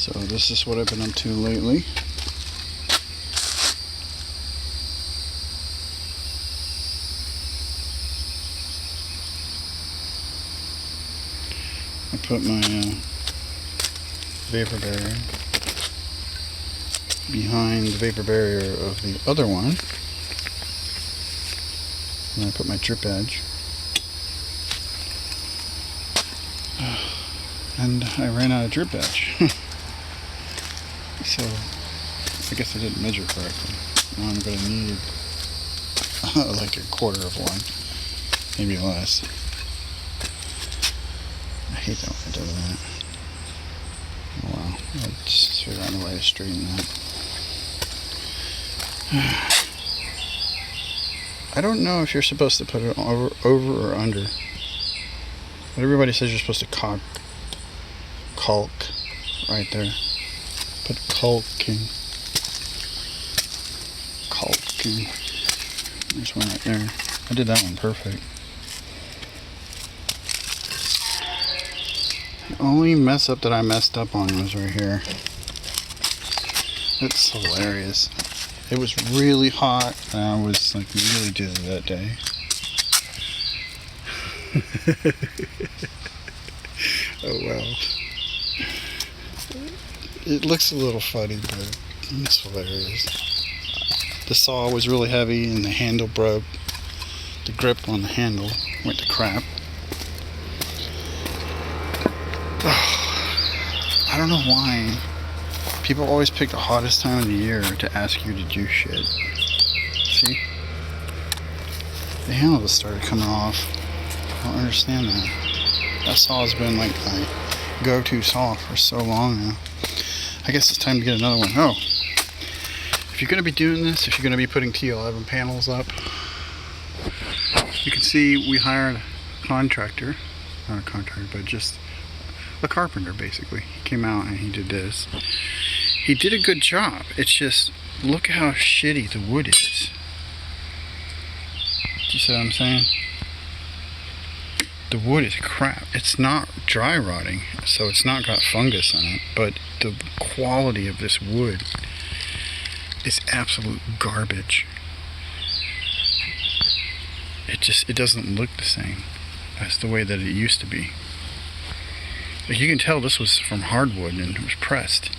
So this is what I've been up to lately. I put my vapor barrier behind the vapor barrier of the other one. And I put my drip edge. And I ran out of drip edge. So I guess I didn't measure correctly. Now I'm going to need like a quarter of one, maybe less. I hate that when I do that. Oh well, I'll just figure out a way to straighten that. I don't know if you're supposed to put it over or under. But everybody says you're supposed to caulk right there. Put caulking. There's one right there. I did that one perfect. The only mess up that I messed up on was right here. It's hilarious. It was really hot and I was like really dizzy that day. Oh well. It looks a little funny, but it's hilarious. The saw was really heavy and the handle broke. The grip on the handle went to crap. I don't know why people always pick the hottest time of the year to ask you to do shit. See? The handle just started coming off. I don't understand that. That saw has been like my go-to saw for so long now. I guess it's time to get another one. Oh, if you're going to be doing this, if you're going to be putting T11 panels up, you can see we hired a contractor, not a contractor, but just a carpenter basically. He came out and he did this. He did a good job. It's just, look how shitty the wood is. Do you see what I'm saying? The wood is crap. It's not dry rotting, so it's not got fungus in it, but the quality of this wood is absolute garbage. It doesn't look the same as the way that it used to be. Like you can tell this was from hardwood and it was pressed.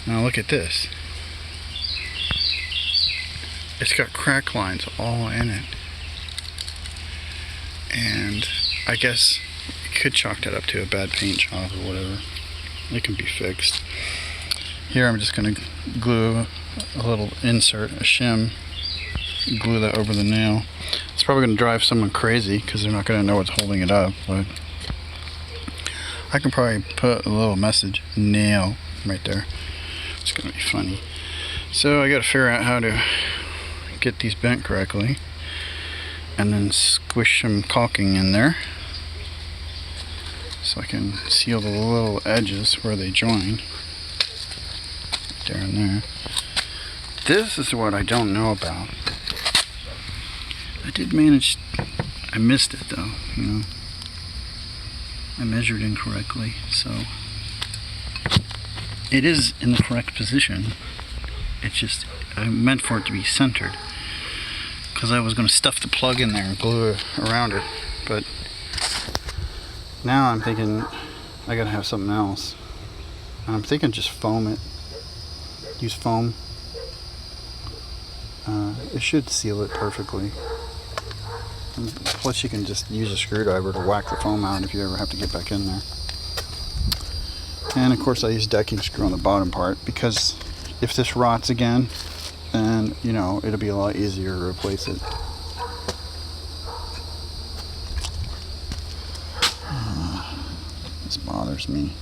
Now look at this. It's got crack lines all in it. And I guess you could chalk that up to a bad paint job or whatever. It can be fixed. Here I'm just going to glue a little insert, a shim, glue that over the nail. It's probably going to drive someone crazy because they're not going to know what's holding it up, but I can probably put a little message, nail, right there. It's going to be funny. So I got to figure out how to get these bent correctly and then squish some caulking in there so I can seal the little edges where they join. There and there. This is what I don't know about. I did manage, I missed it though, you know. I measured incorrectly, so it is in the correct position. It's just, I meant for it to be centered because I was going to stuff the plug in there and glue it around it, but now I'm thinking I gotta have something else. And I'm thinking just foam it. Use foam. It should seal it perfectly. And plus you can just use a screwdriver to whack the foam out if you ever have to get back in there. And of course I use decking screw on the bottom part because if this rots again, then you know it'll be a lot easier to replace it. This bothers me.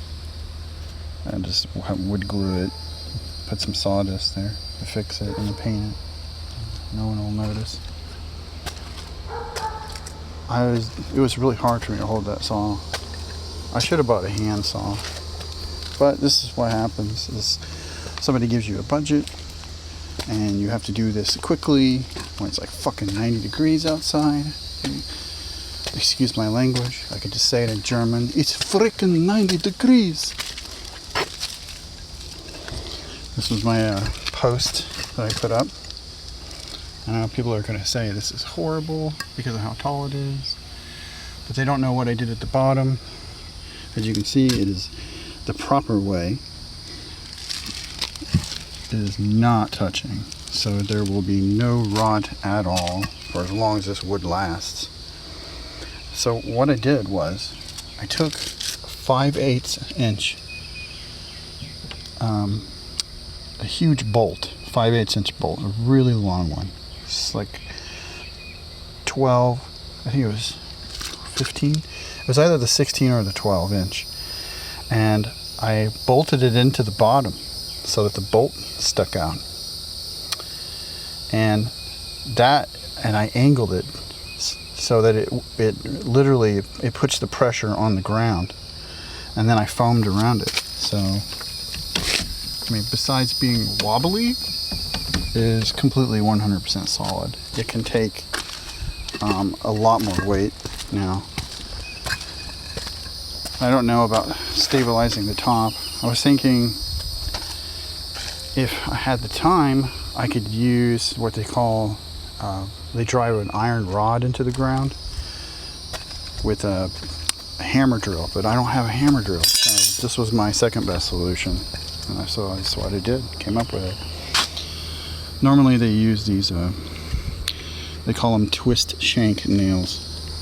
I just would glue it, put some sawdust there to fix it and paint it. No one will notice. It was really hard for me to hold that saw. I should have bought a hand saw. But this is what happens is somebody gives you a budget and you have to do this quickly when it's like fucking 90 degrees outside. Excuse my language. I could just say it in German. It's freaking 90 degrees. This was my post that I put up. I know people are going to say this is horrible because of how tall it is, but they don't know what I did at the bottom. As you can see, it is the proper way. It is not touching, so there will be no rot at all for as long as this wood lasts. So what I did was I took a 5/8 inch, a huge bolt, 5/8 inch bolt, a really long one. It's like 12, I think it was 15. It was either the 16 or the 12 inch. And I bolted it into the bottom so that the bolt stuck out. And I angled it so that it literally puts the pressure on the ground. And then I foamed around it. So, I mean, besides being wobbly, it is completely 100% solid. It can take a lot more weight now. I don't know about stabilizing the top. I was thinking if I had the time, I could use what they call, they drive an iron rod into the ground with a hammer drill, but I don't have a hammer drill. So this was my second best solution. And so that's what I did, came up with it. Normally they use these, they call them twist shank nails.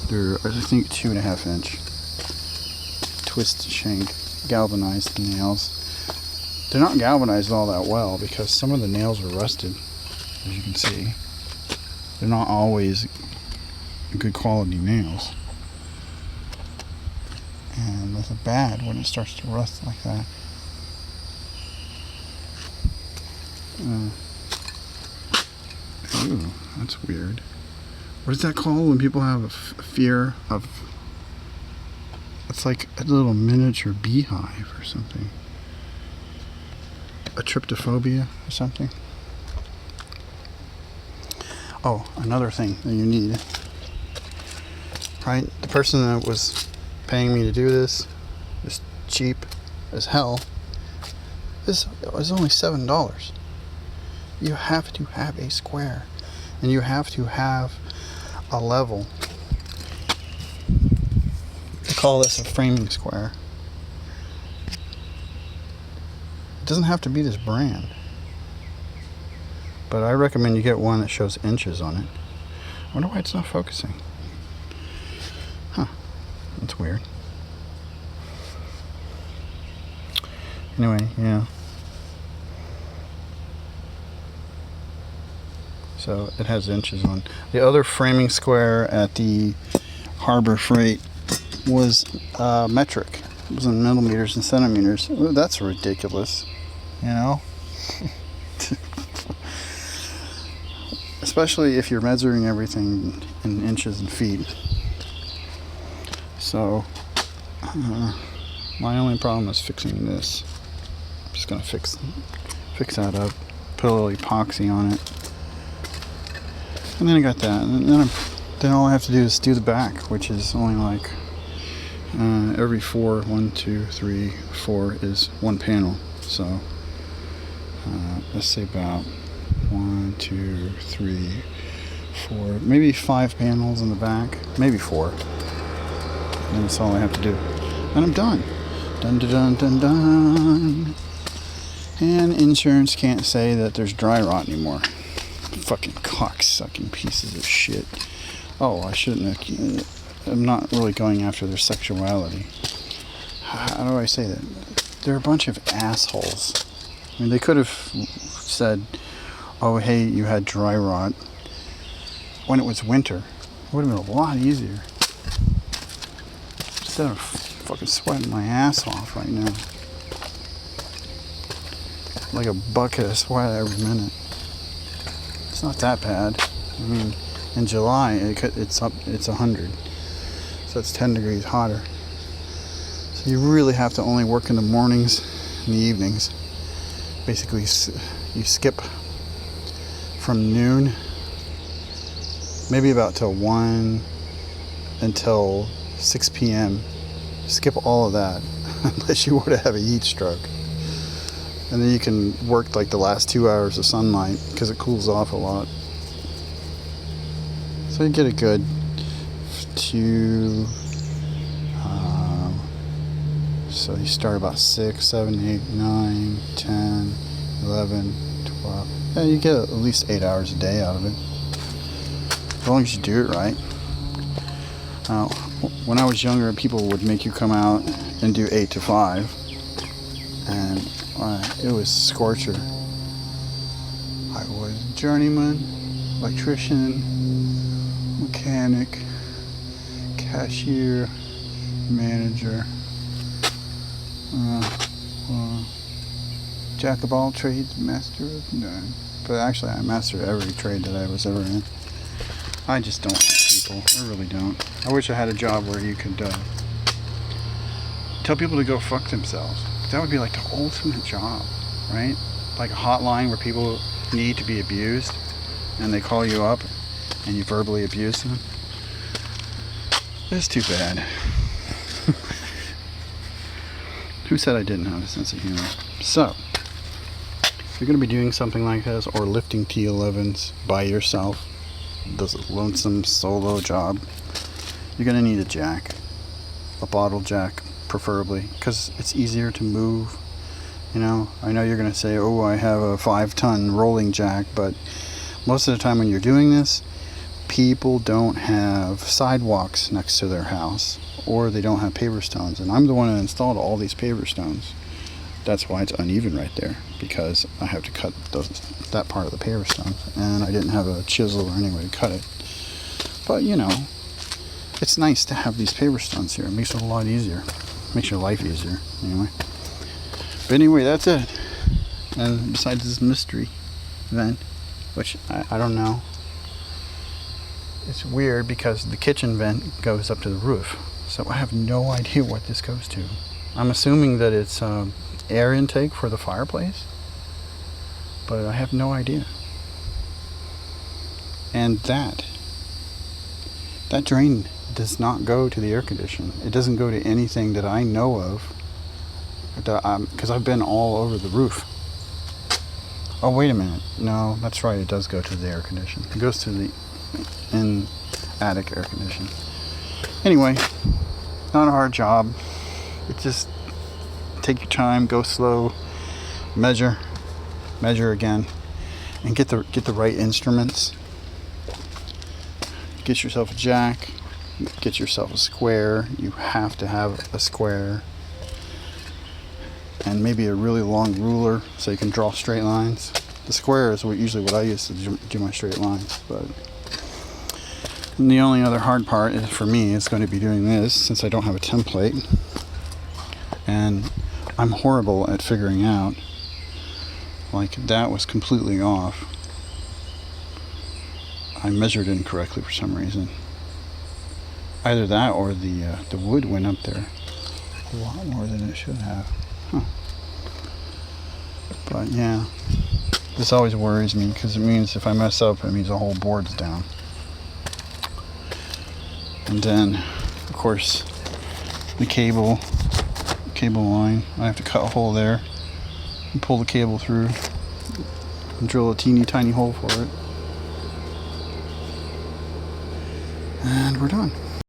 They're, I think, 2.5 inch twist shank galvanized nails. They're not galvanized all that well because some of the nails are rusted, as you can see. They're not always good quality nails. And that's bad when it starts to rust like that. Ooh, that's weird. What is that called when people have a fear of... It's like a little miniature beehive or something. A tryptophobia or something. Oh, another thing that you need. Right? The person that was paying me to do this is cheap as hell. This was only $7. You have to have a square. And you have to have a level. They call this a framing square. It doesn't have to be this brand. But I recommend you get one that shows inches on it. I wonder why it's not focusing. Huh. That's weird. Anyway, yeah. So it has inches on. The other framing square at the Harbor Freight was metric. It was in millimeters and centimeters. Ooh, that's ridiculous, you know? Especially if you're measuring everything in inches and feet. So, my only problem is fixing this. I'm just gonna fix that up, put a little epoxy on it. And then I got that, and then all I have to do is do the back, which is only like every 4, 1, 2, 3, 4 is one panel. So let's say about 1, 2, 3, 4, maybe 5 panels in the back, maybe 4. And that's all I have to do, and I'm done. Dun dun dun dun dun. And insurance can't say that there's dry rot anymore. Fucking cock-sucking pieces of shit. Oh, I shouldn't have... I'm not really going after their sexuality. How do I say that? They're a bunch of assholes. I mean, they could have said, oh, hey, you had dry rot when it was winter. It would have been a lot easier. Instead of fucking sweating my ass off right now. Like a bucket of sweat every minute. It's not that bad. I mean, in July it's 100, so it's 10 degrees hotter. So you really have to only work in the mornings and the evenings. Basically, you skip from noon, maybe about till 1 until 6 p.m. Skip all of that, unless you were to have a heat stroke. And then you can work like the last 2 hours of sunlight because it cools off a lot. So you get a good so you start about 6, 7, 8, 9, 10, 11, 12. Yeah, you get at least 8 hours a day out of it. As long as you do it right. When I was younger, people would make you come out and do 8 to 5. And it was scorcher. I was journeyman, electrician, mechanic, cashier, manager, jack of all trades, master of none. But actually, I mastered every trade that I was ever in. I just don't like people. I really don't. I wish I had a job where you could tell people to go fuck themselves. That would be like the ultimate job, right? Like a hotline where people need to be abused and they call you up and you verbally abuse them. That's too bad. Who said I didn't have a sense of humor? So, if you're going to be doing something like this or lifting T11s by yourself, this lonesome solo job, you're going to need a jack. A bottle jack, preferably, because it's easier to move. You know, I know you're going to say, oh, I have a 5-ton rolling jack, but most of the time when you're doing this, people don't have sidewalks next to their house, or they don't have paver stones. And I'm the one who installed all these paver stones. That's why it's uneven right there, because I have to cut that part of the paver stone, and I didn't have a chisel or any way to cut it. But, you know, it's nice to have these paver stones here. It makes it a lot easier. Makes your life easier, anyway. But anyway, that's it. And besides this mystery vent, which I don't know. It's weird because the kitchen vent goes up to the roof. So I have no idea what this goes to. I'm assuming that it's air intake for the fireplace, but I have no idea. And that drain does not go to the air conditioner. It doesn't go to anything that I know of, because I've been all over the roof. Oh, wait a minute. No, that's right. It does go to the air conditioner. It goes to the attic air conditioner. Anyway, not a hard job. It's just take your time, go slow, measure again, and get the right instruments. Get yourself a jack. Get yourself a square. You have to have a square. And maybe a really long ruler so you can draw straight lines. The square is usually what I use to do my straight lines. But the only other hard part is, for me, is going to be doing this, since I don't have a template. And I'm horrible at figuring out. Like, that was completely off. I measured incorrectly for some reason. Either that or the wood went up there a lot more than it should have. Huh. But yeah, this always worries me because it means if I mess up, it means the whole board's down. And then, of course, the cable line, I have to cut a hole there and pull the cable through and drill a teeny tiny hole for it. And we're done.